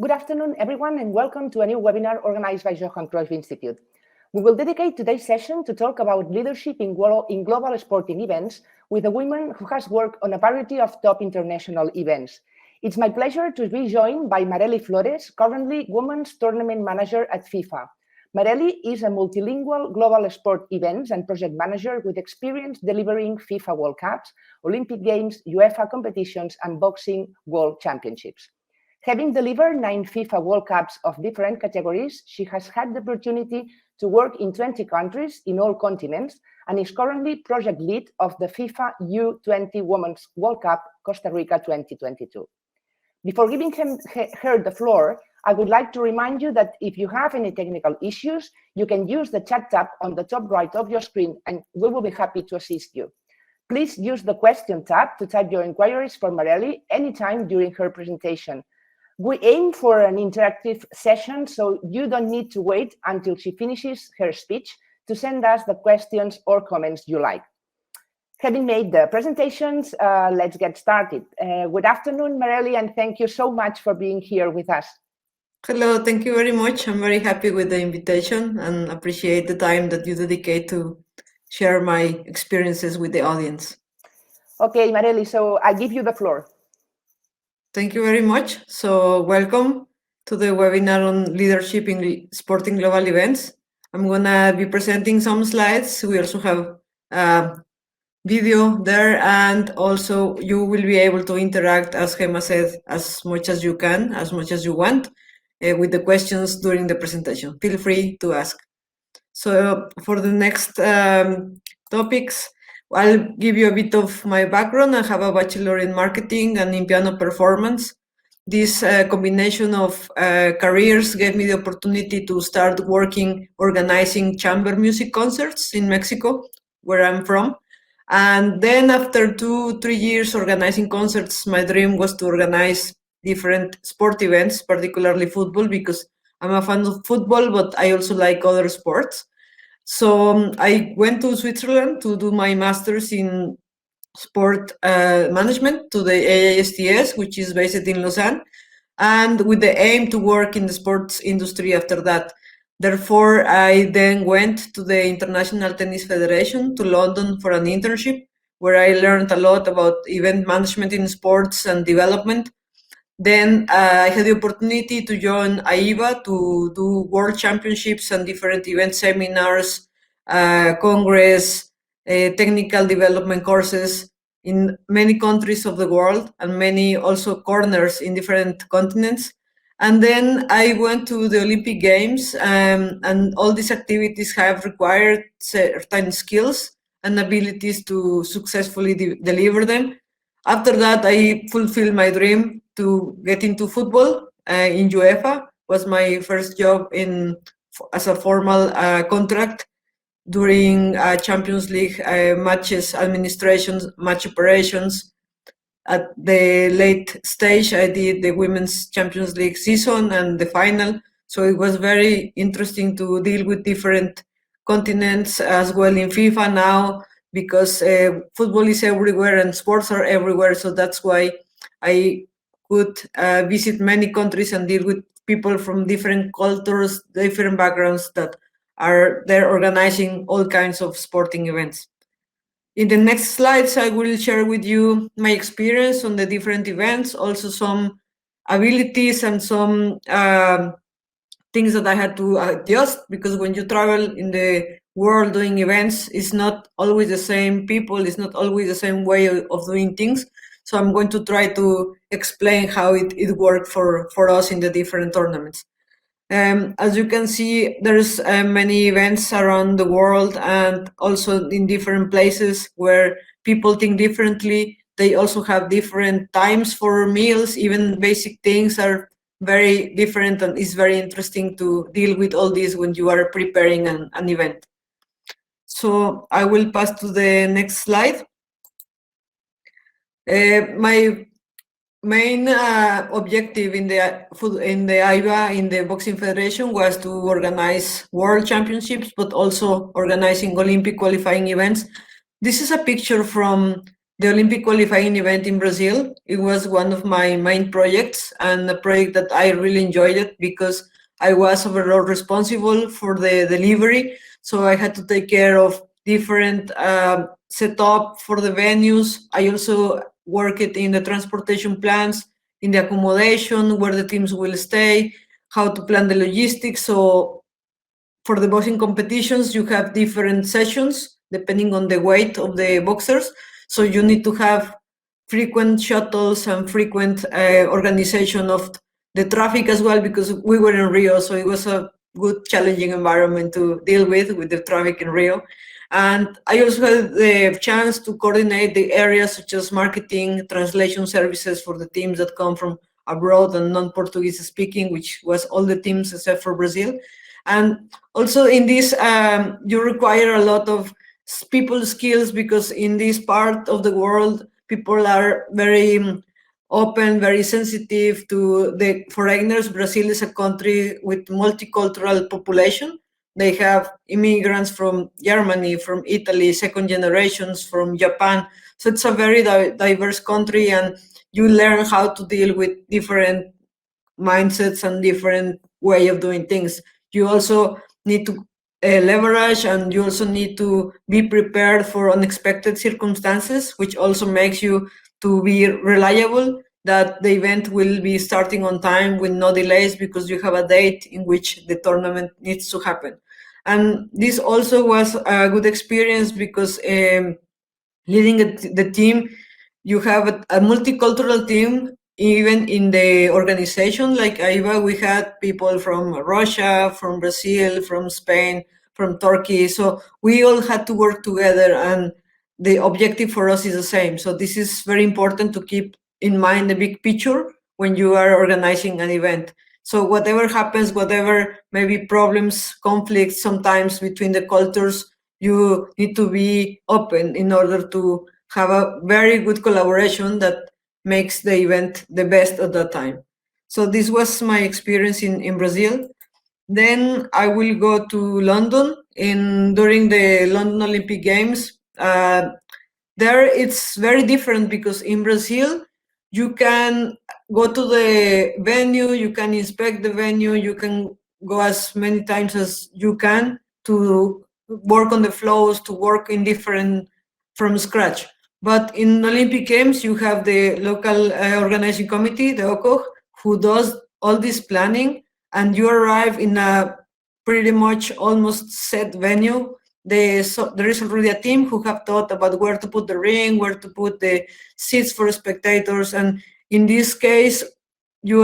Good afternoon, everyone, and welcome to a new webinar organized by Johan Cruyff Institute. We will dedicate today's session to talk about leadership in global sporting events with a woman who has worked on a variety of top international events. It's my pleasure to be joined by Marely Flores, currently Women's Tournament Manager at FIFA. Marely is a multilingual global sport events and project manager with experience delivering FIFA World Cups, Olympic Games, UEFA competitions, and boxing World Championships. Having delivered 9 FIFA World Cups of different categories, she has had the opportunity to work in 20 countries in all continents and is currently project lead of the FIFA U20 Women's World Cup Costa Rica 2022. Before giving her the floor, I would like to remind you that if you have any technical issues, you can use the chat tab on the top right of your screen and we will be happy to assist you. Please use the question tab to type your inquiries for Marely anytime during her presentation. We aim for an interactive session, so you don't need to wait until she finishes her speech to send us the questions or comments you like. Having made the presentations, let's get started. Good afternoon, Marely, and thank you so much for being here with us. Hello, thank you very much. I'm very happy with the invitation and appreciate the time that you dedicate to share my experiences with the audience. Okay, Marely, so I give you the floor. Thank you very much. So welcome to the webinar on leadership in sporting global events. I'm gonna be presenting some slides. We also have video there, and also you will be able to interact, as Gemma said, as much as you can, as much as you want, with the questions during the presentation. Feel free to ask. So for the next topics, I'll give you a bit of my background. I have a bachelor in marketing and in piano performance. This combination of careers gave me the opportunity to start working, organizing chamber music concerts in Mexico, where I'm from. And then after 2-3 years organizing concerts, my dream was to organize different sport events, particularly football, because I'm a fan of football, but I also like other sports. So I went to Switzerland to do my master's in sport management to the AISTS, which is based in Lausanne, and with the aim to work in the sports industry after that. Therefore, I then went to the International Tennis Federation to London for an internship, where I learned a lot about event management in sports and development. Then I had the opportunity to join AIBA to do world championships and different event seminars, congress, technical development courses in many countries of the world and many also corners in different continents. And then I went to the Olympic Games, and all these activities have required certain skills and abilities to successfully deliver them. After that, I fulfilled my dream to get into football in UEFA. Was my first job as a formal contract during Champions League matches, administrations, match operations. At the late stage, I did the Women's Champions League season and the final. So it was very interesting to deal with different continents as well in FIFA now, because football is everywhere and sports are everywhere. So that's why I could visit many countries and deal with people from different cultures, different backgrounds that are there organizing all kinds of sporting events. In the next slides, I will share with you my experience on the different events, also some abilities and some things that I had to adjust, because when you travel in the world doing events, it's not always the same people, it's not always the same way of doing things. So I'm going to try to explain how it worked for us in the different tournaments. As you can see, there's many events around the world and also in different places where people think differently. They also have different times for meals. Even basic things are very different, and it's very interesting to deal with all this when you are preparing an event. So I will pass to the next slide. My main objective in the AIBA, in the Boxing Federation, was to organize world championships, but also organizing Olympic qualifying events. This is a picture from the Olympic qualifying event in Brazil. It was one of my main projects and a project that I really enjoyed it because I was overall responsible for the delivery. So I had to take care of different setup for the venues. I also worked in the transportation plans, in the accommodation, where the teams will stay, how to plan the logistics. So for the boxing competitions, you have different sessions depending on the weight of the boxers. So you need to have frequent shuttles and frequent organization of the traffic as well, because we were in Rio, so it was a good challenging environment to deal with the traffic in Rio. And I also had the chance to coordinate the areas such as marketing, translation services for the teams that come from abroad and non-Portuguese speaking, which was all the teams except for Brazil. And also in this, you require a lot of people skills, because in this part of the world, people are very open, very sensitive to the foreigners. Brazil is a country with multicultural population. They have immigrants from Germany, from Italy, second generations from Japan. So it's a very diverse country, and you learn how to deal with different mindsets and different way of doing things. You also need to leverage, and you also need to be prepared for unexpected circumstances, which also makes you to be reliable, that the event will be starting on time with no delays because you have a date in which the tournament needs to happen. And this also was a good experience because leading the team, you have a multicultural team. Even in the organization like AIBA, we had people from Russia, from Brazil, from Spain, from Turkey. So we all had to work together, and the objective for us is the same. So this is very important to keep in mind the big picture when you are organizing an event. So whatever happens, whatever maybe problems, conflicts sometimes between the cultures, you need to be open in order to have a very good collaboration that makes the event the best at that time. So this was my experience in Brazil. Then I will go to London during the London Olympic Games. There it's very different because in Brazil you can go to the venue, you can inspect the venue, you can go as many times as you can to work on the flows, to work in different from scratch. But in Olympic Games, you have the local organizing committee, the OCOG, who does all this planning, and you arrive in a pretty much almost set venue. There is already a team who have thought about where to put the ring, where to put the seats for spectators, and in this case, you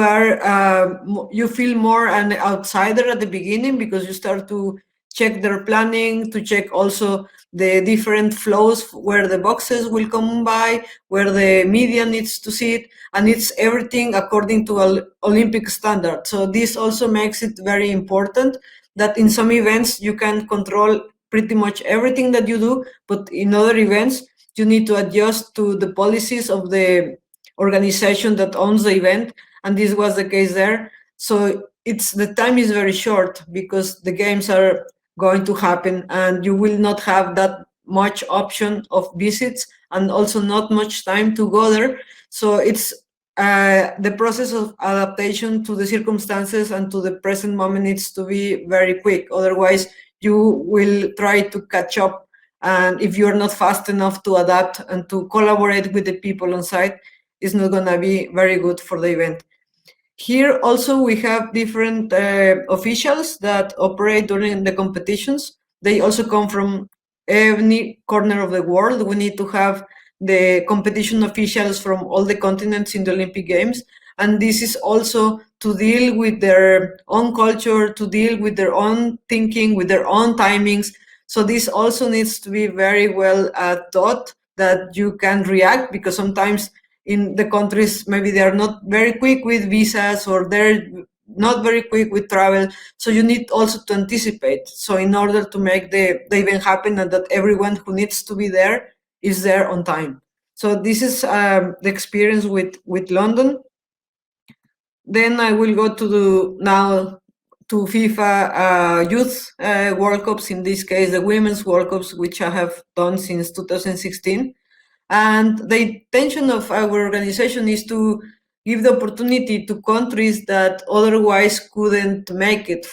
feel more an outsider at the beginning because you start to check their planning, to check also the different flows where the boxes will come by, where the media needs to sit, and it's everything according to Olympic standard. So this also makes it very important that in some events you can control pretty much everything that you do, but in other events you need to adjust to the policies of the organization that owns the event, and this was the case there. So the time is very short because the games are going to happen, and you will not have that much option of visits and also not much time to go there. So it's the process of adaptation to the circumstances and to the present moment needs to be very quick. Otherwise, you will try to catch up, and if you're not fast enough to adapt and to collaborate with the people on site, it's not going to be very good for the event. Here also we have different officials that operate during the competitions. They also come from every corner of the world. We need to have the competition officials from all the continents in the Olympic Games. And this is also to deal with their own culture, to deal with their own thinking, with their own timings. So this also needs to be very well thought, that you can react, because sometimes in the countries, maybe they are not very quick with visas, or they're not very quick with travel. So you need also to anticipate. So in order to make the event happen, and that everyone who needs to be there is there on time. So this is the experience with London. Then I will go now to FIFA Youth World Cups, in this case the Women's World Cups, which I have done since 2016. And the intention of our organization is to give the opportunity to countries that otherwise couldn't make it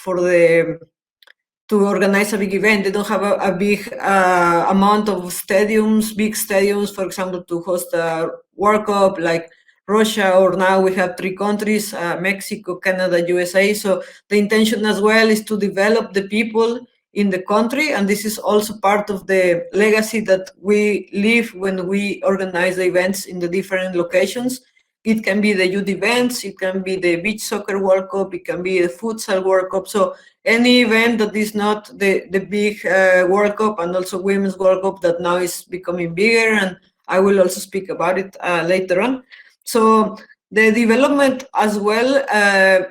to organize a big event. They don't have a big amount of stadiums, big stadiums, for example, to host a World Cup like Russia, or now we have 3 countries, Mexico, Canada, USA. So the intention as well is to develop the people in the country, and this is also part of the legacy that we leave when we organize the events in the different locations. It can be the youth events, it can be the beach soccer World Cup, it can be the futsal World Cup. So any event that is not the big World Cup, and also Women's World Cup that now is becoming bigger, and I will also speak about it later on. So the development as well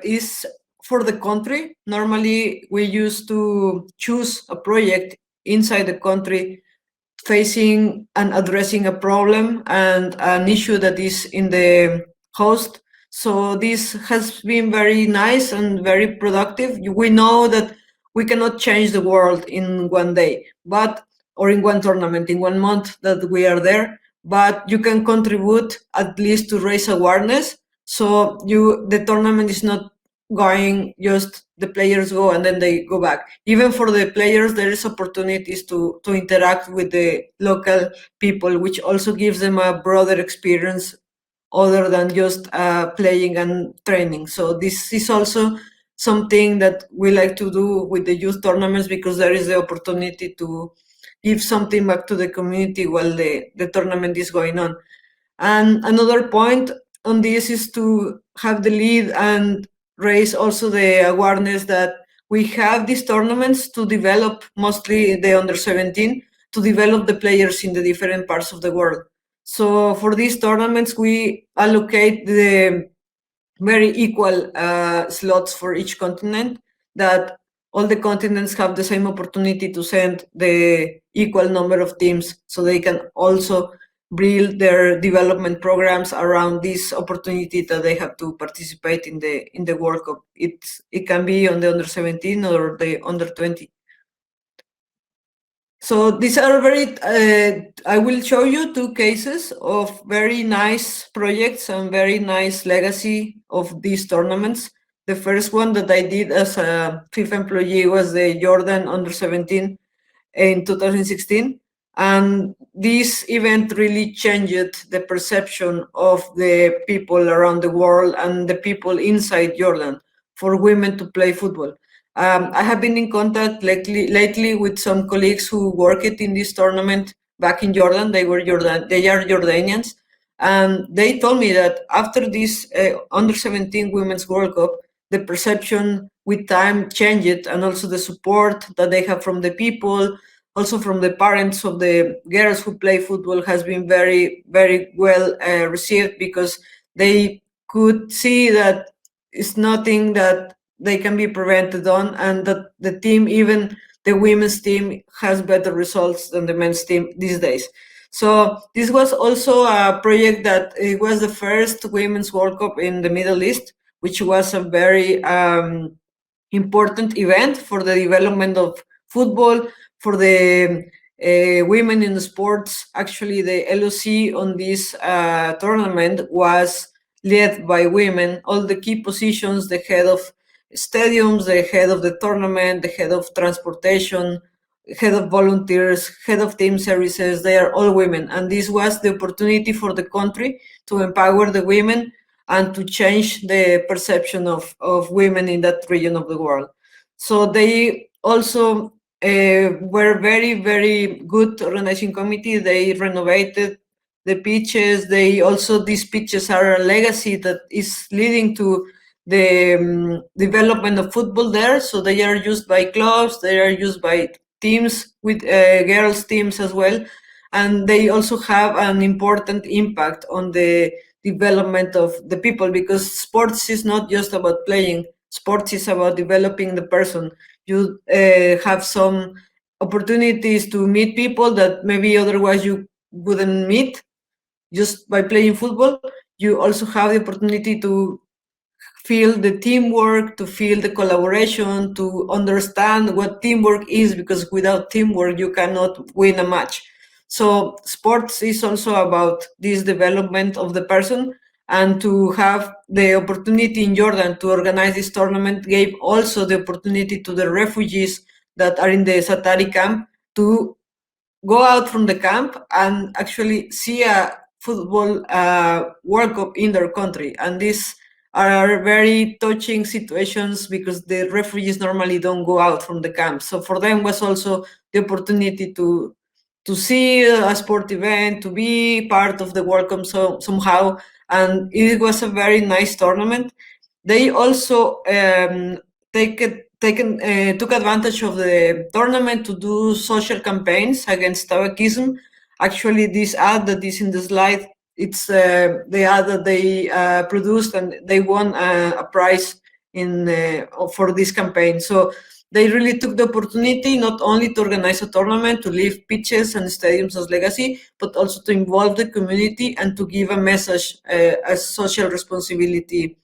is for the country. Normally we used to choose a project inside the country facing and addressing a problem and an issue that is in the host. So this has been very nice and very productive. We know that we cannot change the world in one day, or in one tournament, in 1 month that we are there, but you can contribute at least to raise awareness. So the tournament is not going just the players go and then they go back. Even for the players, there is opportunities to interact with the local people, which also gives them a broader experience other than just playing and training. So this is also something that we like to do with the youth tournaments, because there is the opportunity to give something back to the community while the tournament is going on. And another point on this is to have the lead and raise also the awareness that we have these tournaments to develop, mostly the under 17, to develop the players in the different parts of the world. So for these tournaments, we allocate the very equal slots for each continent, that all the continents have the same opportunity to send the equal number of teams, so they can also build their development programs around this opportunity that they have to participate in the World Cup. It can be on the under 17 or the under 20. So these are I will show you 2 cases of very nice projects and very nice legacy of these tournaments. The first one that I did as a FIFA employee was the Jordan under 17 in 2016. And this event really changed the perception of the people around the world and the people inside Jordan for women to play football. I have been in contact lately with some colleagues who worked in this tournament back in Jordan. They are Jordanians, and they told me that after this under 17 Women's World Cup, the perception with time changed, and also the support that they have from the people, also from the parents of the girls who play football, has been very, very well received, because they could see that it's nothing that they can be prevented on, and that the team, even the women's team, has better results than the men's team these days. So this was also a project that it was the first Women's World Cup in the Middle East, which was a very important event for the development of football, for the women in the sports. Actually, the LOC on this tournament was led by women. All the key positions, the head of stadiums, the head of the tournament, the head of transportation, head of volunteers, head of team services, they are all women. And this was the opportunity for the country to empower the women and to change the perception of women in that region of the world. So they also were very, very good organizing committee. They renovated the pitches. These pitches are a legacy that is leading to the development of football there. So they are used by clubs, they are used by teams, with girls teams as well. And they also have an important impact on the development of the people, because sports is not just about playing. Sports is about developing the person. You have some opportunities to meet people that maybe otherwise you wouldn't meet just by playing football. You also have the opportunity to feel the teamwork, to feel the collaboration, to understand what teamwork is, because without teamwork you cannot win a match. So sports is also about this development of the person, and to have the opportunity in Jordan to organize this tournament gave also the opportunity to the refugees that are in the Satari camp to go out from the camp and actually see a football World Cup in their country. And these are very touching situations because the refugees normally don't go out from the camp. So for them was also the opportunity to see a sport event, to be part of the World Cup somehow. And it was a very nice tournament. They also took advantage of the tournament to do social campaigns against tabacism. Actually, this ad that is in the slide, it's the ad that they produced, and they won a prize for this campaign. So they really took the opportunity not only to organize a tournament, to leave pitches and stadiums as legacy, but also to involve the community and to give a message as social responsibility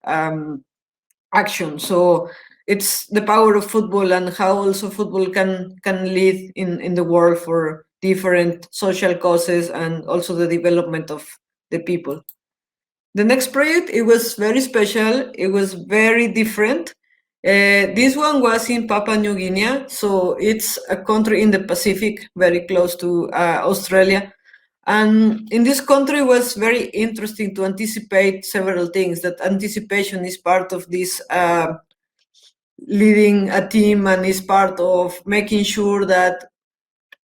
action. So it's the power of football and how also football can lead in the world for different social causes and also the development of the people. The next project, it was very special. It was very different. This one was in Papua New Guinea, so it's a country in the Pacific, very close to Australia. And in this country, it was very interesting to anticipate several things. That anticipation is part of this leading a team, and is part of making sure that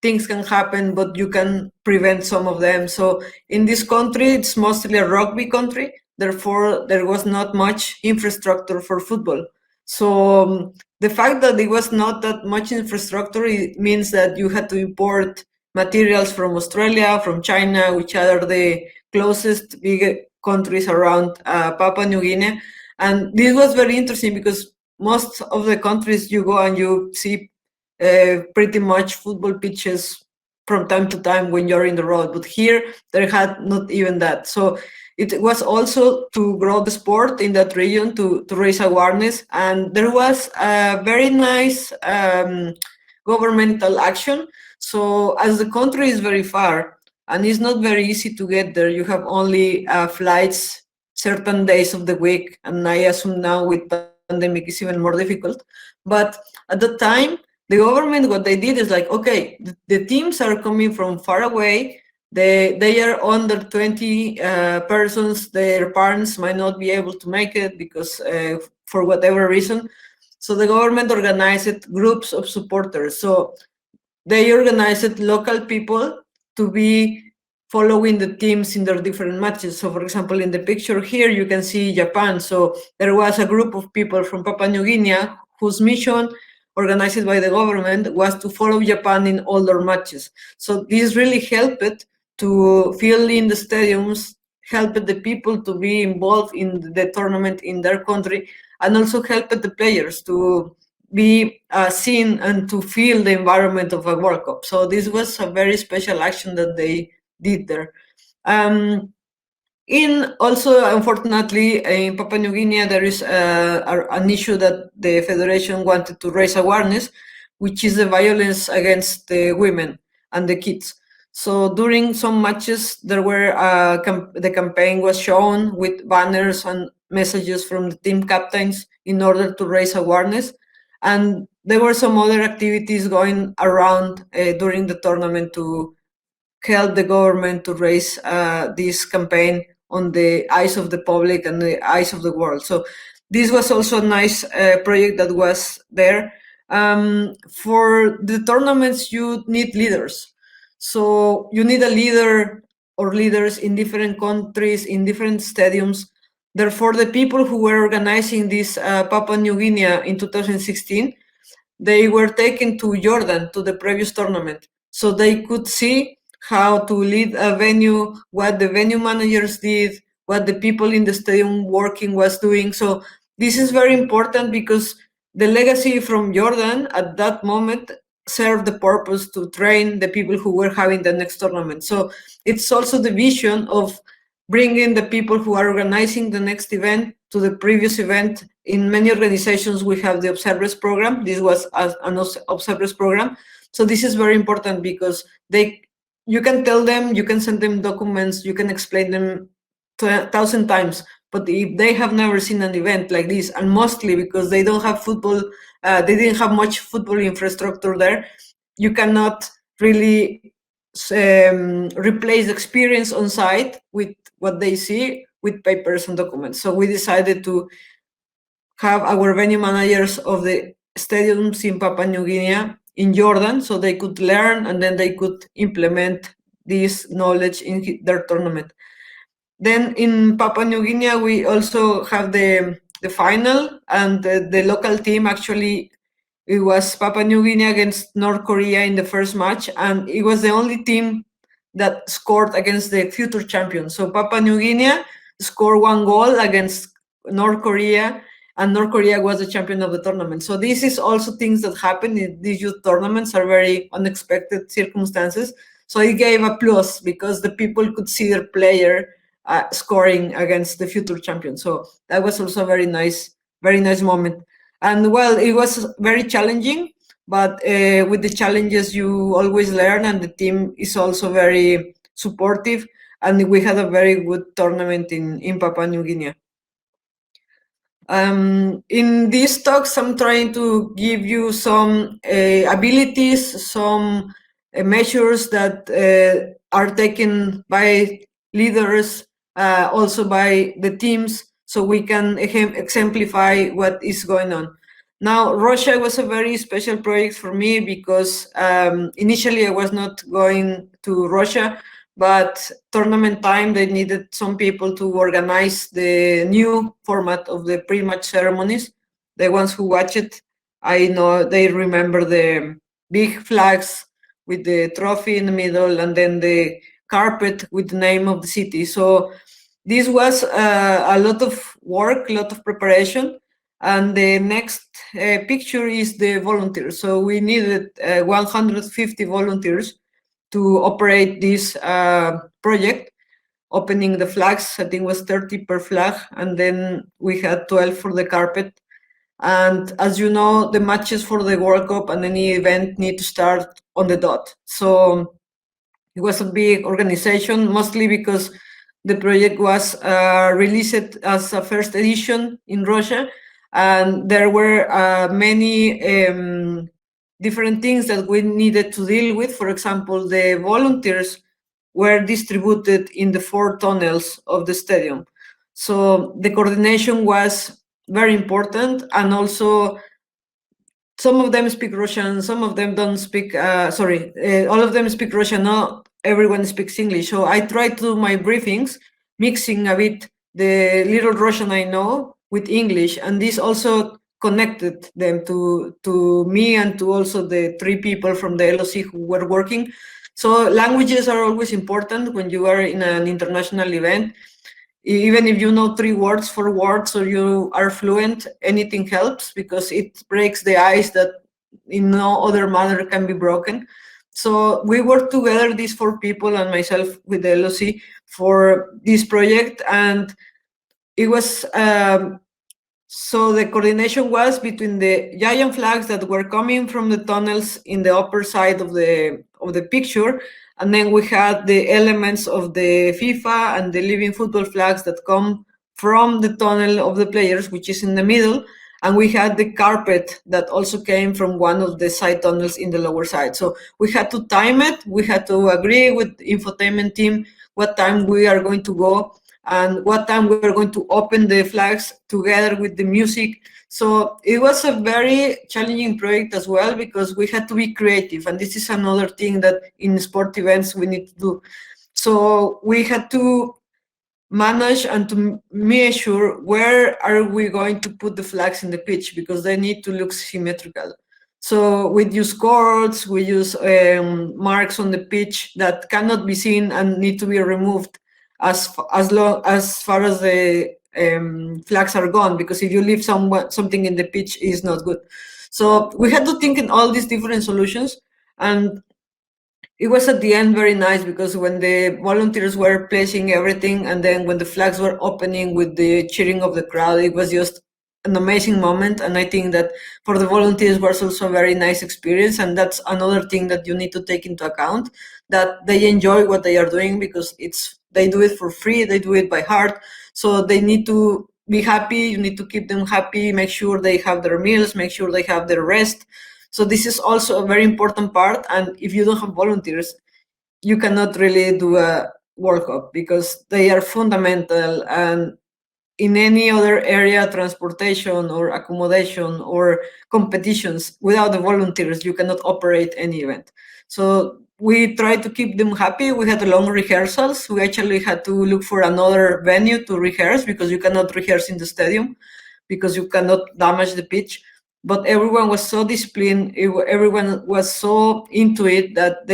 things can happen, but you can prevent some of them. So in this country, it's mostly a rugby country. Therefore, there was not much infrastructure for football. So the fact that there was not that much infrastructure, it means that you had to import materials from Australia, from China, which are the closest big countries around Papua New Guinea. And this was very interesting because most of the countries you go and you see pretty much football pitches from time to time when you're in the road. But here, there had not even that. So it was also to grow the sport in that region, to raise awareness. And there was a very nice governmental action. So as the country is very far and it's not very easy to get there, you have only flights certain days of the week. And I assume now with pandemic is even more difficult. But at the time, the government, what they did is like, okay, the teams are coming from far away. They are under 20 persons. Their parents might not be able to make it because for whatever reason. So the government organized groups of supporters. So they organized local people to be following the teams in their different matches. So for example, in the picture here, you can see Japan. So there was a group of people from Papua New Guinea whose mission, organized by the government, was to follow Japan in all their matches. So this really helped to fill in the stadiums, helped the people to be involved in the tournament in their country, and also helped the players to be seen and to feel the environment of a World Cup. So this was a very special action that they did there. Unfortunately, in Papua New Guinea, there is an issue that the federation wanted to raise awareness, which is the violence against the women and the kids. So during some matches, there were the campaign was shown with banners and messages from the team captains in order to raise awareness. And there were some other activities going around during the tournament to help the government to raise this campaign on the eyes of the public and the eyes of the world. So this was also a nice project that was there. For the tournaments, you need leaders. So you need a leader or leaders in different countries, in different stadiums. Therefore, the people who were organizing this Papua New Guinea in 2016, they were taken to Jordan, to the previous tournament, so they could see how to lead a venue, what the venue managers did, what the people in the stadium working was doing. So this is very important because the legacy from Jordan at that moment served the purpose to train the people who were having the next tournament. So it's also the vision of bringing the people who are organizing the next event to the previous event. In many organizations, we have the Observers program. This was an Observers program. So this is very important because they you can tell them, you can send them documents, you can explain them 1,000 times, but if they have never seen an event like this, and mostly because they don't have football, they didn't have much football infrastructure there, you cannot really replace the experience on site with what they see with papers and documents. So we decided to have our venue managers of the stadiums in Papua New Guinea in Jordan, so they could learn and then they could implement this knowledge in their tournament. Then in Papua New Guinea, we also have the final, and the local team actually, it was Papua New Guinea against North Korea in the first match, and it was the only team that scored against the future champion. So Papua New Guinea scored 1 goal against North Korea, and North Korea was the champion of the tournament. So this is also things that happen in these youth tournaments, are very unexpected circumstances. So it gave a plus because the people could see their player scoring against the future champion. So that was also a very nice moment. And well, it was very challenging, but with the challenges you always learn, and the team is also very supportive, and we had a very good tournament in Papua New Guinea. In these talks, I'm trying to give you some abilities, some measures that are taken by leaders, also by the teams, so we can exemplify what is going on. Now, Russia was a very special project for me because initially I was not going to Russia, but tournament time, they needed some people to organize the new format of the pre-match ceremonies. The ones who watch it, I know they remember the big flags with the trophy in the middle, and then the carpet with the name of the city. So this was a lot of work, a lot of preparation. And the next picture is the volunteers. So we needed 150 volunteers to operate this project, opening the flags. I think it was 30 per flag, and then we had 12 for the carpet. And as you know, the matches for the World Cup and any event need to start on the dot. So it was a big organization, mostly because the project was released as a first edition in Russia, and there were many different things that we needed to deal with. For example, the volunteers were distributed in the 4 tunnels of the stadium. So the coordination was very important, and also some of them speak Russian, some of them don't speak, all of them speak Russian, not everyone speaks English. So I try to do my briefings, mixing a bit the little Russian I know with English, and this also connected them to me and to also the 3 people from the LOC who were working. So languages are always important when you are in an international event. Even if you know 3 words, 4 words, or you are fluent, anything helps because it breaks the ice that in no other manner can be broken. So we worked together, these 4 people and myself with the LOC, for this project, and it was so the coordination was between the giant flags that were coming from the tunnels in the upper side of the picture, and then we had the elements of the FIFA and the living football flags that come from the tunnel of the players, which is in the middle, and we had the carpet that also came from one of the side tunnels in the lower side. So we had to time it, we had to agree with the infotainment team what time we are going to go and what time we are going to open the flags together with the music. So it was a very challenging project as well, because we had to be creative, and this is another thing that in sport events we need to do. So we had to manage and to measure where are we going to put the flags in the pitch, because they need to look symmetrical. So we use cords, we use marks on the pitch that cannot be seen and need to be removed as far as the flags are gone, because if you leave something in the pitch, is not good. So we had to think in all these different solutions, and it was at the end very nice, because when the volunteers were placing everything, and then when the flags were opening with the cheering of the crowd, it was just an amazing moment. And I think that for the volunteers was also a very nice experience, and that's another thing that you need to take into account. that they enjoy what they are doing, because they do it for free, they do it by heart. So they need to be happy, you need to keep them happy, make sure they have their meals, make sure they have their rest. So this is also a very important part. And if you don't have volunteers, you cannot really do a World Cup, because they are fundamental. And in any other area, transportation or accommodation or competitions, without the volunteers, you cannot operate any event. So we try to keep them happy. We had long rehearsals. We actually had to look for another venue to rehearse, because you cannot rehearse in the stadium, because you cannot damage the pitch. But everyone was so disciplined, everyone was so into it, that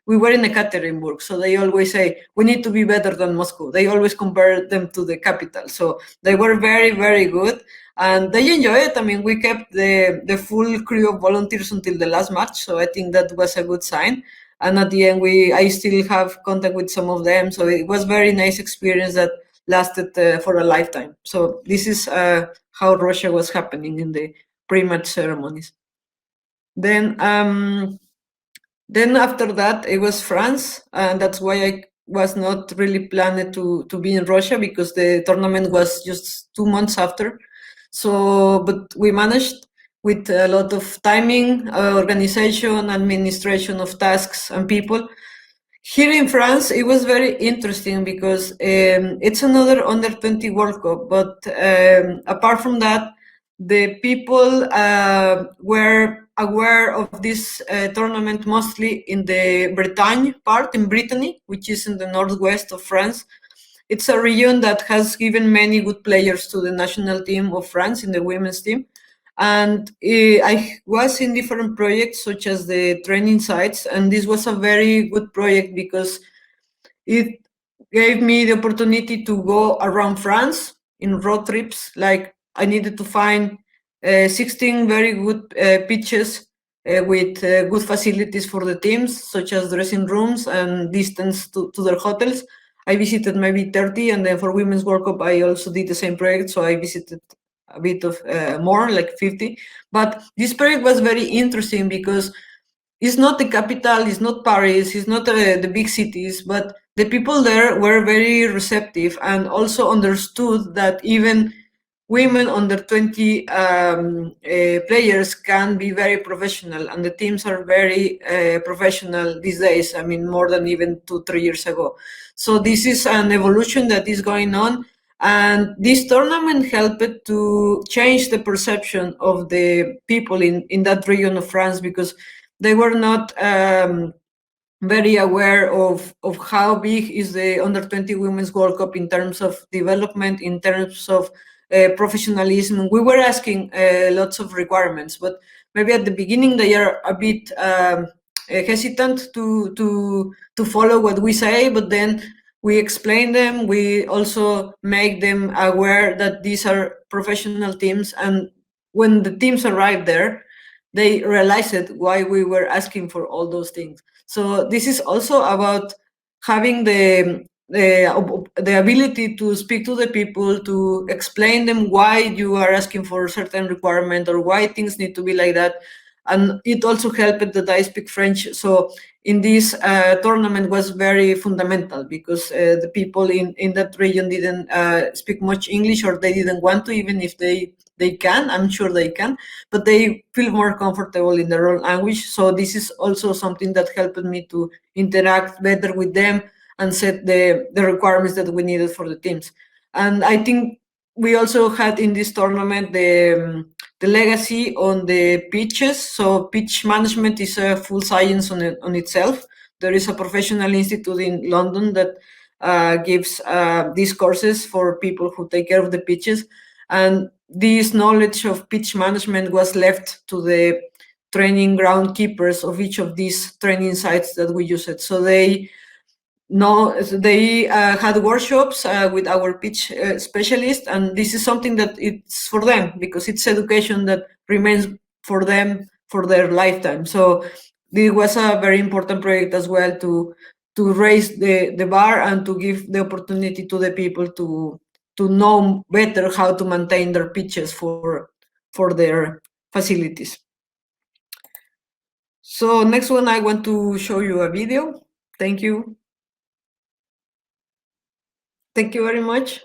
we were in Ekaterinburg, so they always say, we need to be better than Moscow. They always compare them to the capital. So they were very, very good, and they enjoy it. I mean, we kept the full crew of volunteers until the last match, so I think that was a good sign. And at the end, I still have contact with some of them, so it was very nice experience that lasted for a lifetime. So this is how Russia was happening in the pre-match ceremonies. Then after that, it was France, and that's why I was not really planned to be in Russia, because the tournament was just 2 months after. So, but we managed with a lot of timing, organization, administration of tasks and people. Here in France, it was very interesting, because it's another under 20 World Cup, but apart from that, the people were aware of this tournament mostly in the Bretagne part, in Brittany, which is in the northwest of France. It's a region that has given many good players to the national team of France in the women's team. And I was in different projects, such as the training sites, and this was a very good project, because it gave me the opportunity to go around France in road trips. Like, I needed to find 16 very good pitches with good facilities for the teams, such as dressing rooms and distance to their hotels. I visited maybe 30, and then for Women's World Cup, I also did the same project, so I visited a bit of more, like 50. But this project was very interesting, because it's not the capital, it's not Paris, it's not the big cities, but the people there were very receptive, and also understood that even women under 20 players can be very professional, and the teams are very professional these days. I mean, more than even 2-3 years ago. So this is an evolution that is going on, and this tournament helped to change the perception of the people in that region of France, because they were not very aware of how big is the under 20 Women's World Cup in terms of development, in terms of professionalism. We were asking lots of requirements, but maybe at the beginning they are a bit hesitant to follow what we say, but then we explain them. We also make them aware that these are professional teams, and when the teams arrive there, they realized why we were asking for all those things. So this is also about having the ability to speak to the people, to explain them why you are asking for a certain requirement, or why things need to be like that. And it also helped that I speak French. So in this tournament was very fundamental, because the people in that region didn't speak much English, or they didn't want to, even if they can. I'm sure they can, but they feel more comfortable in their own language. So this is also something that helped me to interact better with them and set the requirements that we needed for the teams. And I think we also had in this tournament the legacy on the pitches. So pitch management is a full science on itself. There is a professional institute in London that gives these courses for people who take care of the pitches. And this knowledge of pitch management was left to the training ground keepers of each of these training sites that we used. So they had workshops with our pitch specialist, and this is something that it's for them, because it's education that remains for them for their lifetime. So this was a very important project as well, to raise the bar and to give the opportunity to the people to know better how to maintain their pitches for their facilities. So next one, I want to show you a video. Thank you. Thank you very much.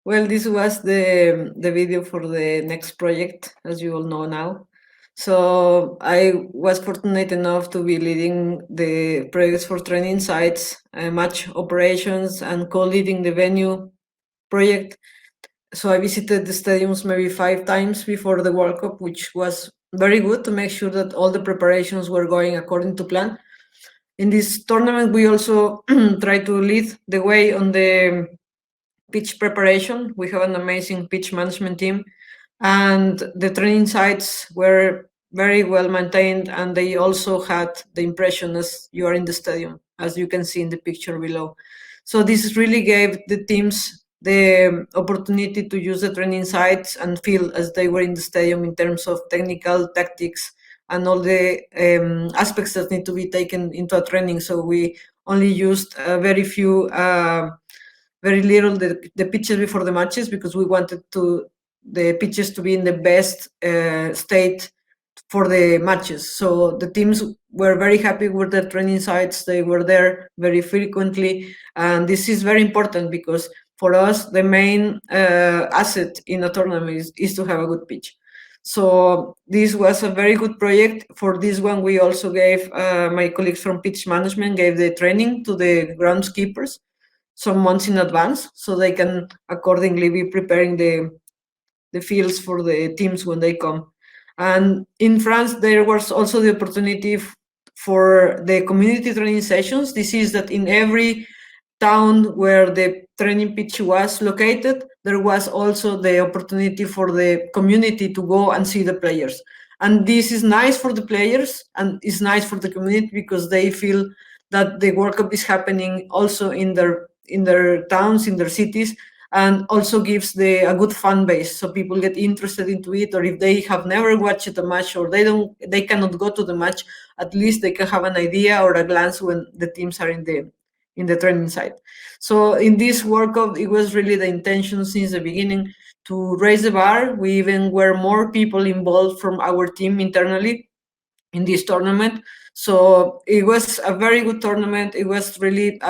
Well, this was the video for the next project, as you all know now. So I was fortunate enough to be leading the projects for training sites, match operations, and co-leading the venue project. So I visited the stadiums maybe 5 times before the World Cup, which was very good to make sure that all the preparations were going according to plan. In this tournament, we also try to lead the way on the pitch preparation. We have an amazing pitch management team, and the training sites were very well maintained, and they also had the impression as you are in the stadium, as you can see in the picture below. So this really gave the teams the opportunity to use the training sites and feel as they were in the stadium in terms of technical tactics and all the aspects that need to be taken into a training. So we only used very few very little the pitches before the matches, because we wanted the pitches to be in the best state for the matches. So the teams were very happy with the training sites. They were there very frequently, and this is very important because for us the main asset in a tournament is to have a good pitch. So this was a very good project. For this one, we also gave my colleagues from pitch management gave the training to the groundskeepers some months in advance, so they can accordingly be preparing the fields for the teams when they come. And in France, there was also the opportunity for the community training sessions. This is that in every town where the training pitch was located, there was also the opportunity for the community to go and see the players. And this is nice for the players and it's nice for the community because they feel that the World Cup is happening also in their towns, in their cities, and also gives a good fan base, so people get interested into it. Or if they have never watched a match or they cannot go to the match, at least they can have an idea or a glance when the teams are in the training site. So in this World Cup, it was really the intention since the beginning to raise the bar. We even were more people involved from our team internally in this tournament. So it was a very good tournament. It was really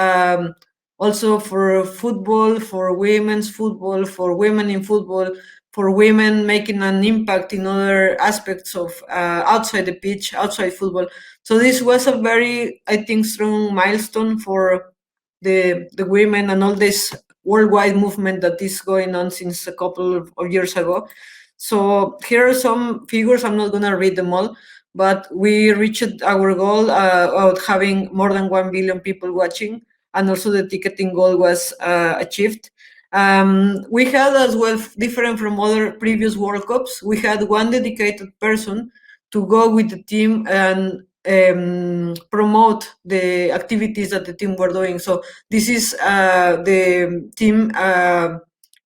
also for football, for women's football, for women in football, for women making an impact in other aspects of outside the pitch, outside football. So this was a very, I think, strong milestone for the women and all this worldwide movement that is going on since a couple of years ago. So here are some figures. I'm not going to read them all, but we reached our goal of having more than 1 billion people watching, and also the ticketing goal was achieved. We had as well, different from other previous World Cups, we had one dedicated person to go with the team and promote the activities that the team were doing. So this is the team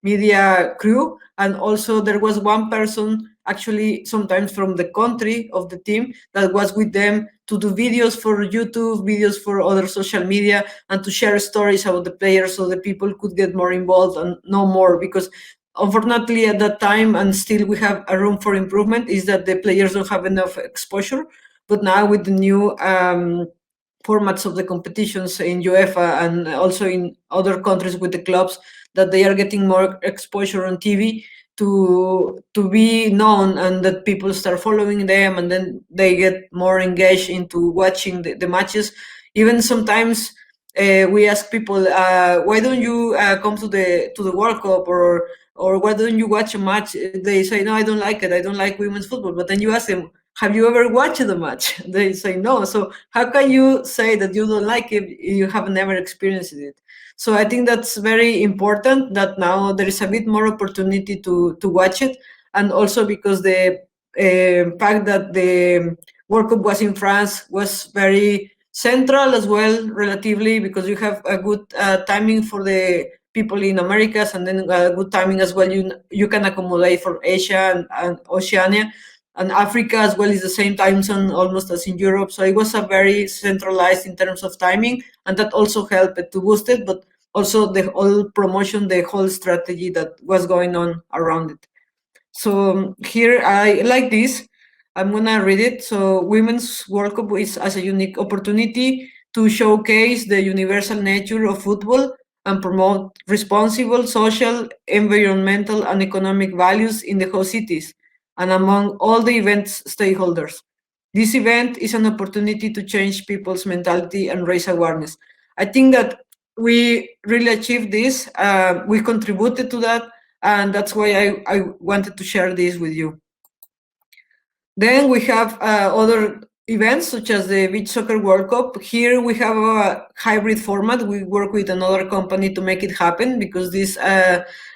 media crew, and also there was one person actually sometimes from the country of the team that was with them to do videos for YouTube, videos for other social media, and to share stories about the players so the people could get more involved and know more. Because unfortunately at that time, and still we have a room for improvement, is that the players don't have enough exposure. But now with the new formats of the competitions in UEFA and also in other countries with the clubs, that they are getting more exposure on TV to be known, and that people start following them, and then they get more engaged into watching the matches. Even sometimes we ask people, why don't you come to the World Cup, or why don't you watch a match? They say, no, I don't like it. I don't like women's football. But then you ask them, have you ever watched the match? They say no. So how can you say that you don't like it if you have never experienced it? So I think that's very important that now there is a bit more opportunity to watch it. And also because the fact that the World Cup was in France was very central as well, relatively, because you have a good timing for the people in Americas, and then good timing as well. You can accommodate for Asia and Oceania. And Africa as well is the same time zone almost as in Europe. So it was a very centralized in terms of timing, and that also helped to boost it, but also the whole promotion, the whole strategy that was going on around it. So here I like this. I'm gonna read it. So Women's World Cup is as a unique opportunity to showcase the universal nature of football and promote responsible social, environmental, and economic values in the host cities and among all the event's stakeholders. This event is an opportunity to change people's mentality and raise awareness. I think that we really achieved this. We contributed to that, and that's why I wanted to share this with you. Then we have other events such as the Beach Soccer World Cup. Here we have a hybrid format. We work with another company to make it happen because this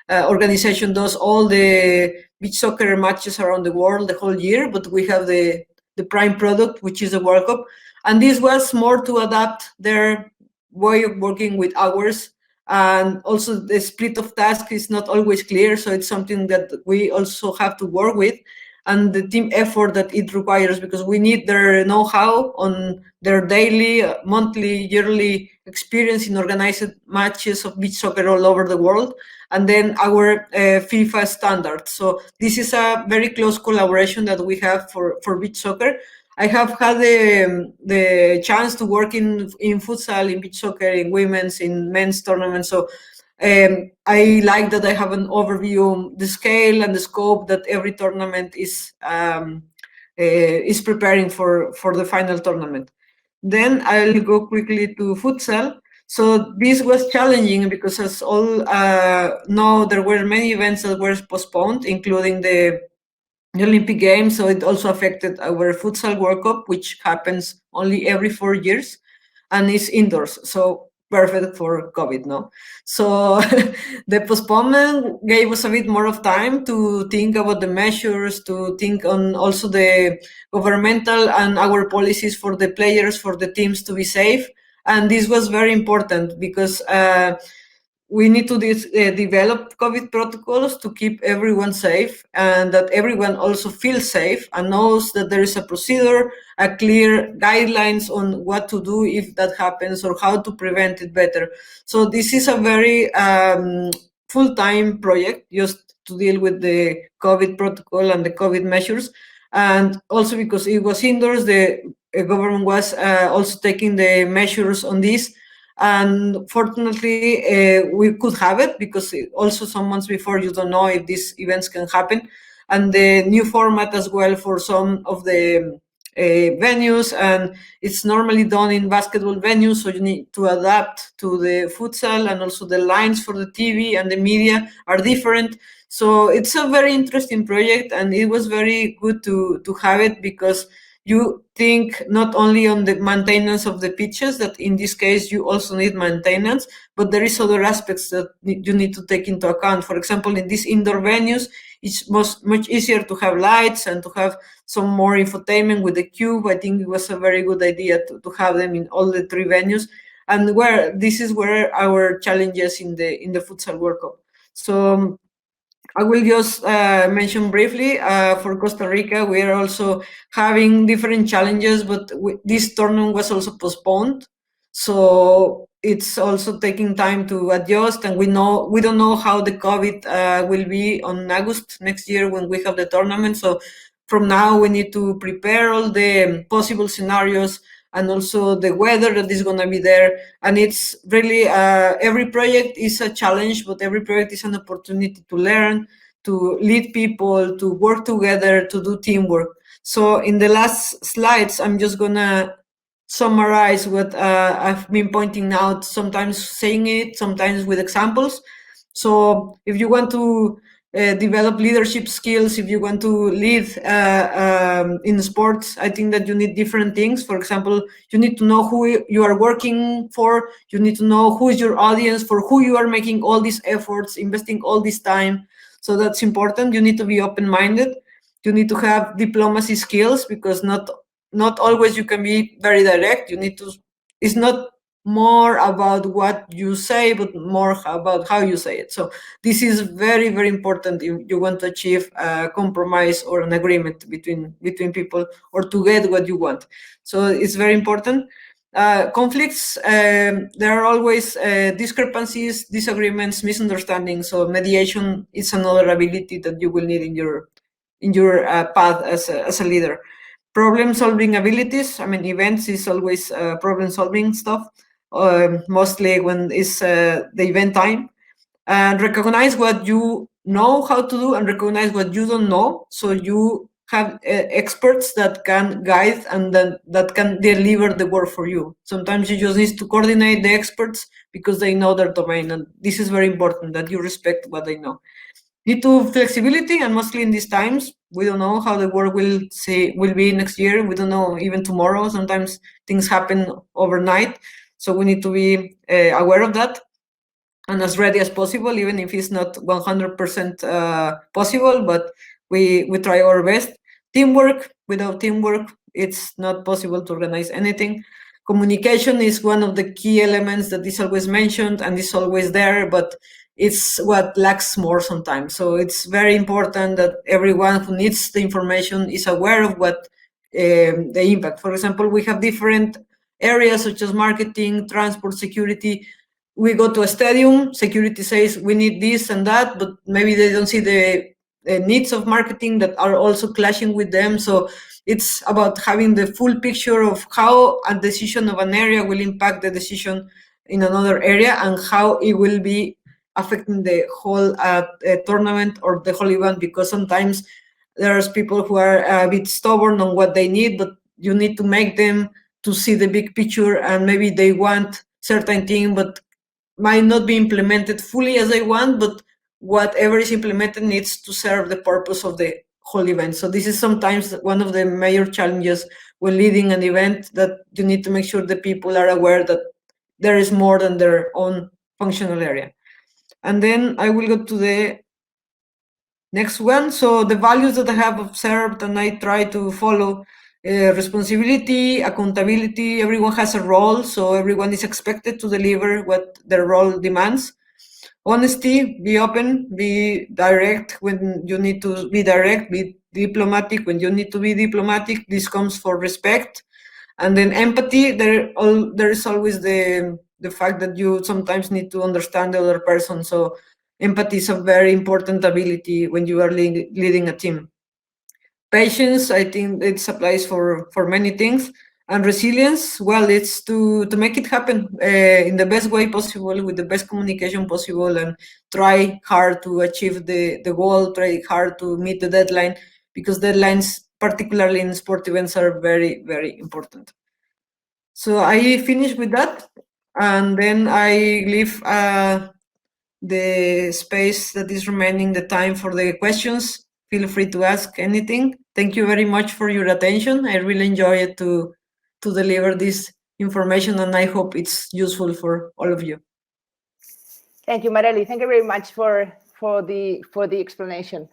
organization does all the beach soccer matches around the world the whole year, but we have the prime product, which is the World Cup. And this was more to adapt their way of working with hours. And also the split of tasks is not always clear. So it's something that we also have to work with, and the team effort that it requires, because we need their know-how on their daily, monthly, yearly experience in organized matches of beach soccer all over the world, and then our FIFA standards. So this is a very close collaboration that we have for beach soccer. I have had the chance to work in futsal, in beach soccer, in women's, in men's tournaments. So I like that I have an overview on the scale and the scope that every tournament is preparing for the final tournament. Then I'll go quickly to futsal. So this was challenging because, as all know, there were many events that were postponed, including the Olympic Games. So it also affected our futsal World Cup, which happens only every 4 years and is indoors. So perfect for COVID, no? So the postponement gave us a bit more of time to think about the measures, to think on also the governmental and our policies for the players, for the teams to be safe. And this was very important because we need to develop COVID protocols to keep everyone safe, and that everyone also feels safe and knows that there is a procedure, a clear guidelines on what to do if that happens or how to prevent it better. So this is a very full-time project just to deal with the COVID protocol and the COVID measures. And also because it was indoors, the government was also taking the measures on this. And fortunately, we could have it because also some months before you don't know if these events can happen. And the new format as well for some of the venues, and it's normally done in basketball venues, so you need to adapt to the futsal, and also the lines for the TV and the media are different. So it's a very interesting project, and it was very good to have it because you think not only on the maintenance of the pitches, that in this case you also need maintenance, but there is other aspects that you need to take into account. For example, in these indoor venues, it's much easier to have lights and to have some more infotainment with the cube. I think it was a very good idea to have them in all the 3 venues, and where this is where our challenges in the futsal World Cup. So I will just mention briefly for Costa Rica, we are also having different challenges, but this tournament was also postponed. So it's also taking time to adjust, and we don't know how the COVID will be on August next year when we have the tournament. So from now we need to prepare all the possible scenarios and also the weather that is going to be there. And it's really, every project is a challenge, but every project is an opportunity to learn, to lead people, to work together, to do teamwork. So in the last slides, I'm just going to summarize what I've been pointing out, sometimes saying it, sometimes with examples. So if you want to develop leadership skills, if you want to lead in sports, I think that you need different things. For example, you need to know who you are working for. You need to know who is your audience, for who you are making all these efforts, investing all this time. So that's important. You need to be open-minded. You need to have diplomacy skills, because not always you can be very direct. You need to, it's not more about what you say, but more about how you say it. So this is very, very important if you want to achieve a compromise or an agreement between people, or to get what you want. So it's very important. Conflicts, there are always discrepancies, disagreements, misunderstandings. So mediation is another ability that you will need in your path as a leader. problem-solving abilities. I mean, events is always problem-solving stuff, mostly when it's the event time. And recognize what you know how to do and recognize what you don't know. So you have experts that can guide and that can deliver the work for you. Sometimes you just need to coordinate the experts because they know their domain. And this is very important, that you respect what they know. Need to flexibility, and mostly in these times, we don't know how the world will be next year. We don't know even tomorrow. Sometimes things happen overnight, so we need to be aware of that and as ready as possible, even if it's not 100% possible. But we try our best. Teamwork. Without teamwork, it's not possible to organize anything. Communication is one of the key elements that is always mentioned and is always there, but it's what lacks more sometimes. So it's very important that everyone who needs the information is aware of what the impact. For example, we have different areas such as marketing, transport, security. We go to a stadium, security says we need this and that, but maybe they don't see the needs of marketing that are also clashing with them. So it's about having the full picture of how a decision of an area will impact the decision in another area and how it will be affecting the whole tournament or the whole event, because sometimes there's people who are a bit stubborn on what they need, but you need to make them to see the big picture, and maybe they want certain thing but might not be implemented fully as they want, but whatever is implemented needs to serve the purpose of the whole event. So this is sometimes one of the major challenges when leading an event, that you need to make sure the people are aware that there is more than their own functional area. And then I will go to the next one. So the values that I have observed and I try to follow: responsibility, accountability. Everyone has a role, so everyone is expected to deliver what their role demands. Honesty, be open, be direct when you need to be direct, be diplomatic when you need to be diplomatic. This comes for respect. And then empathy, there is always the fact that you sometimes need to understand the other person. So empathy is a very important ability when you are leading a team. Patience, I think it applies for many things. And resilience, well, it's to make it happen in the best way possible, with the best communication possible, and try hard to achieve the goal, try hard to meet the deadline, because deadlines, particularly in sport events, are very, very important. So I finish with that, and then I leave the space that is remaining, the time for the questions. Feel free to ask anything. Thank you very much for your attention. I really enjoy it to deliver this information, and I hope it's useful for all of you. Thank you, Marely. Thank you very much for the explanation.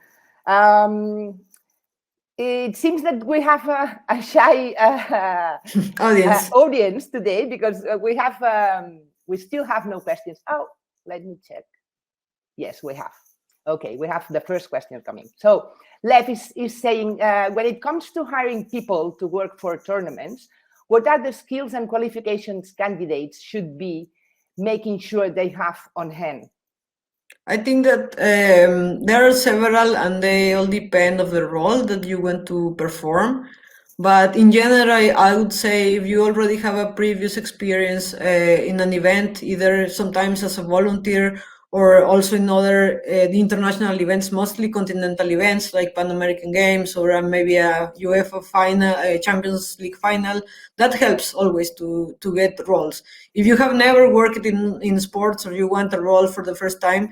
It seems that we have a shy audience today, because we still have no questions. Oh, let me check. Yes, we have. Okay, we have the first question coming. So Lev is saying, when it comes to hiring people to work for tournaments, what are the skills and qualifications candidates should be making sure they have on hand? I think that there are several, and they all depend on the role that you want to perform. But in general, I would say if you already have a previous experience in an event, either sometimes as a volunteer or also in other international events, mostly continental events like Pan American Games or maybe a UEFA final, a Champions League final, that helps always to get roles. If you have never worked in sports, or you want a role for the first time,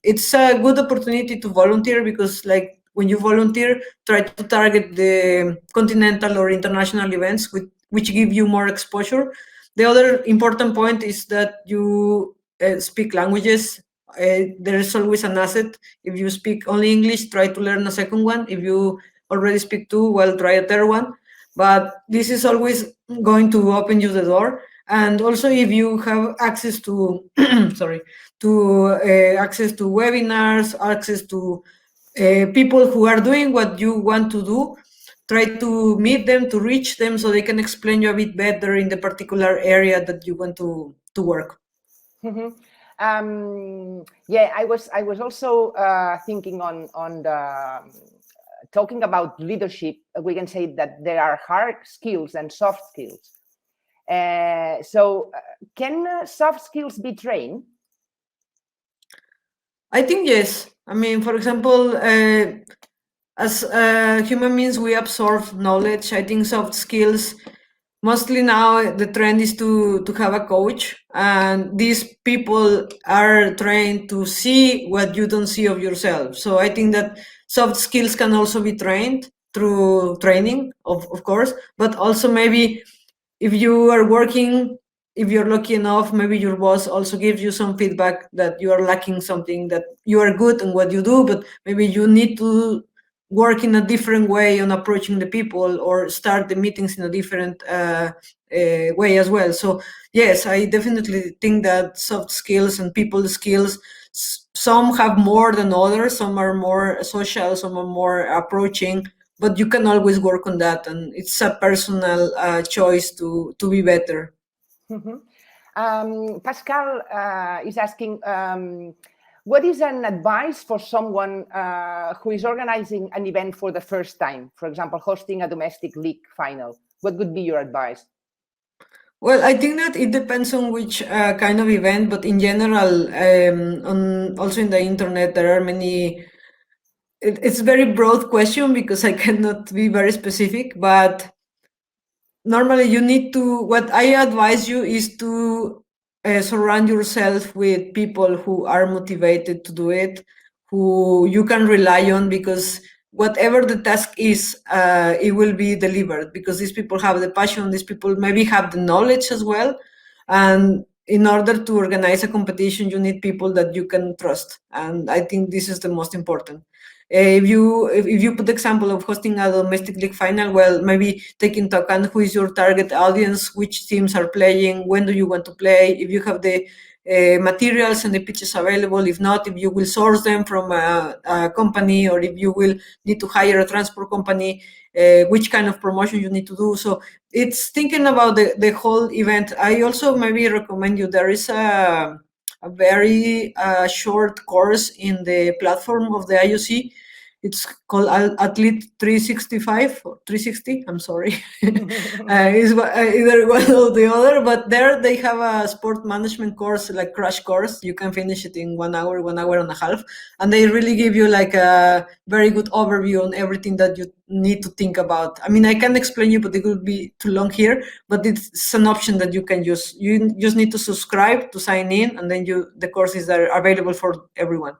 it's a good opportunity to volunteer, because like when you volunteer, try to target the continental or international events which give you more exposure. The other important point is that you speak languages. There is always an asset. If you speak only English, try to learn a second one. If you already speak two, well, try a third one. But this is always going to open you the door. And also, if you have access to access to webinars, access to people who are doing what you want to do, try to meet them, to reach them, so they can explain you a bit better in the particular area that you want to work. Mm-hmm. Yeah, I was also thinking on the talking about leadership, we can say that there are hard skills and soft skills. So can soft skills be trained? I think yes. I mean, for example, as human beings, we absorb knowledge. I think soft skills, mostly now the trend is to have a coach, and these people are trained to see what you don't see of yourself. So I think that soft skills can also be trained through training, of course, but also maybe if you are working, if you're lucky enough, maybe your boss also gives you some feedback that you are lacking something, that you are good in what you do, but maybe you need to work in a different way on approaching the people, or start the meetings in a different way as well. So yes, I definitely think that soft skills and people skills, some have more than others. Some are more social, some are more approaching, but you can always work on that, and it's a personal choice to be better. Pascal is asking, what is an advice for someone who is organizing an event for the first time? For example, hosting a domestic league final. What would be your advice? Well, I think that it depends on which kind of event, but in general, also in the internet, there are many. It's a very broad question because I cannot be very specific, but normally you need to, what I advise you is to surround yourself with people who are motivated to do it, who you can rely on, because whatever the task is, it will be delivered, because these people have the passion, these people maybe have the knowledge as well. And in order to organize a competition, you need people that you can trust, and I think this is the most important. If you put the example of hosting a domestic league final, well, maybe take into account who is your target audience, which teams are playing, when do you want to play, if you have the materials and the pitches available, if not, if you will source them from a company, or if you will need to hire a transport company, which kind of promotion you need to do. So it's thinking about the whole event. I also maybe recommend you, there is a very short course in the platform of the IOC. It's called Athlete 365 or 360. I'm sorry. It's either one or the other, but there they have a sport management course, like crash course. You can finish it in 1 hour, 1 hour and a half. And they really give you like a very good overview on everything that you need to think about. I mean, I can explain you, but it would be too long here, but it's an option that you can use. You just need to subscribe to sign in, and then the courses are available for everyone.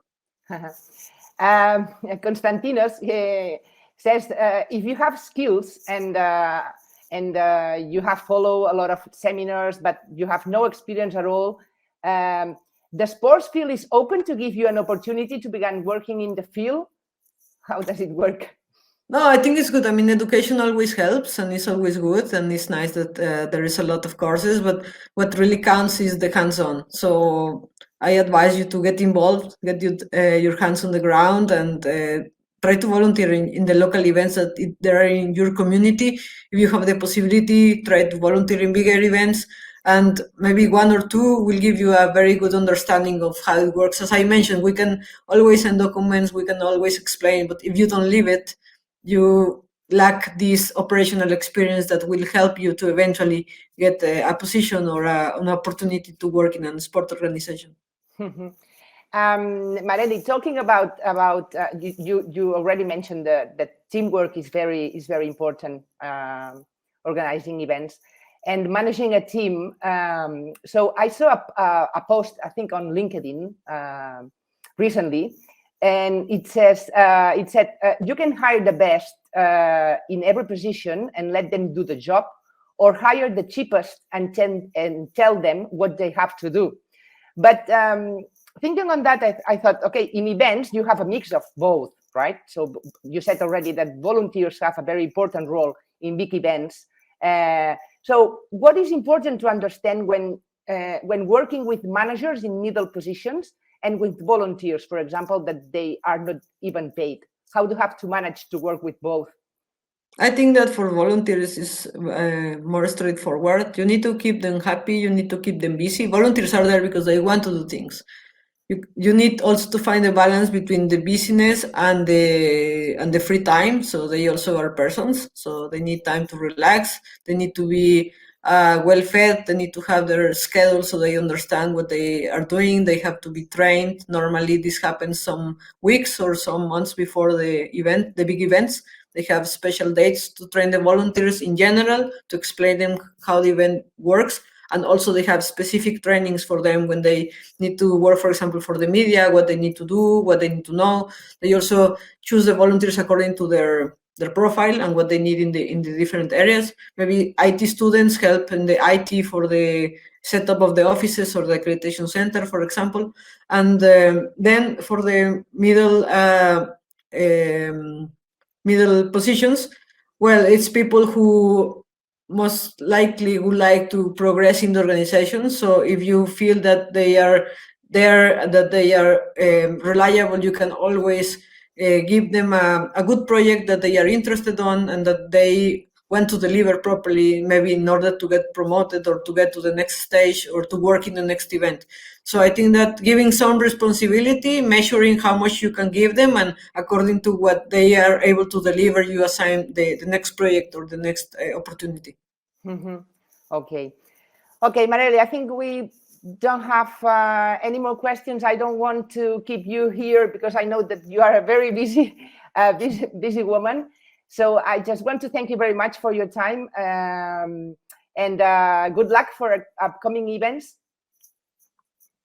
Constantinos says, if you have skills and you have followed a lot of seminars, but you have no experience at all, the sports field is open to give you an opportunity to begin working in the field. How does it work? No, I think it's good. I mean, education always helps, and it's always good, and it's nice that there is a lot of courses, but what really counts is the hands-on. So I advise you to get involved, get your hands on the ground, and try to volunteer in the local events that there are in your community. If you have the possibility, try to volunteer in bigger events, and maybe one or two will give you a very good understanding of how it works. As I mentioned, we can always send documents, we can always explain, but if you don't live it, you lack this operational experience that will help you to eventually get a position or an opportunity to work in a sport organization. Marely, talking about you already mentioned that teamwork is very important, organizing events and managing a team. So I saw a post, I think on LinkedIn recently, and it said you can hire the best in every position and let them do the job, or hire the cheapest and tell them what they have to do. But thinking on that, I thought, okay, in events you have a mix of both, right? So you said already that volunteers have a very important role in big events. So what is important to understand when working with managers in middle positions and with volunteers, for example, that they are not even paid? How do you have to manage to work with both? I think that for volunteers is more straightforward. You need to keep them happy. You need to keep them busy. Volunteers are there because they want to do things. you need also to find a balance between the busyness and the free time. So they also are persons, so they need time to relax. They need to be well fed. They need to have their schedule so they understand what they are doing. They have to be trained. Normally, this happens some weeks or some months before the event, the big events. They have special dates to train the volunteers in general, to explain them how the event works. And also they have specific trainings for them when they need to work, for example, for the media, what they need to do, what they need to know. They also choose the volunteers according to their profile and what they need in the different areas. Maybe IT students help in the IT for the setup of the offices or the accreditation center, for example. And then for the middle positions, well, it's people who most likely would like to progress in the organization. So if you feel that they are there, that they are reliable, you can always give them a good project that they are interested on and that they want to deliver properly, maybe in order to get promoted or to get to the next stage or to work in the next event. So I think that giving some responsibility, measuring how much you can give them, and according to what they are able to deliver, you assign the next project or the next opportunity. Okay. Okay, Marely, I think we don't have any more questions. I don't want to keep you here because I know that you are a very busy woman. So I just want to thank you very much for your time and good luck for upcoming events.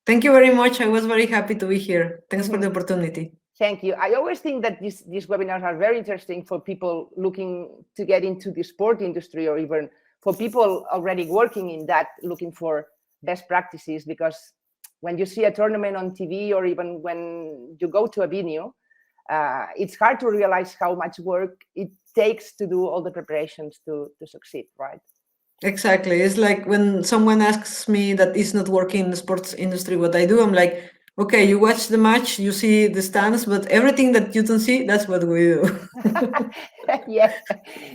Thank you very much. I was very happy to be here. Thanks for the opportunity. Thank you. I always think that these webinars are very interesting for people looking to get into the sport industry, or even for people already working in that, looking for best practices, because when you see a tournament on TV or even when you go to a venue, it's hard to realize how much work it takes to do all the preparations to succeed, right? Exactly. It's like when someone asks me that is not working in the sports industry, what I do, I'm like, okay, you watch the match, you see the stands, but everything that you don't see, that's what we do. yeah,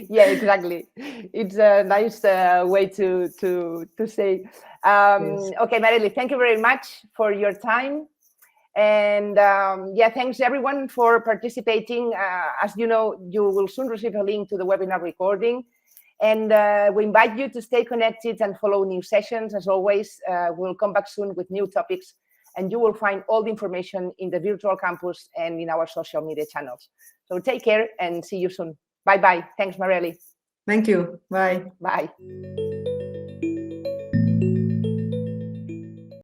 exactly. It's a nice way to say. Yes. Okay, Marely, thank you very much for your time. And yeah, thanks everyone for participating. As you know, you will soon receive a link to the webinar recording. And we invite you to stay connected and follow new sessions. As always, we'll come back soon with new topics, and you will find all the information in the virtual campus and in our social media channels. So take care and see you soon. Bye-bye. Thanks, Marely. Thank you. Bye. Bye.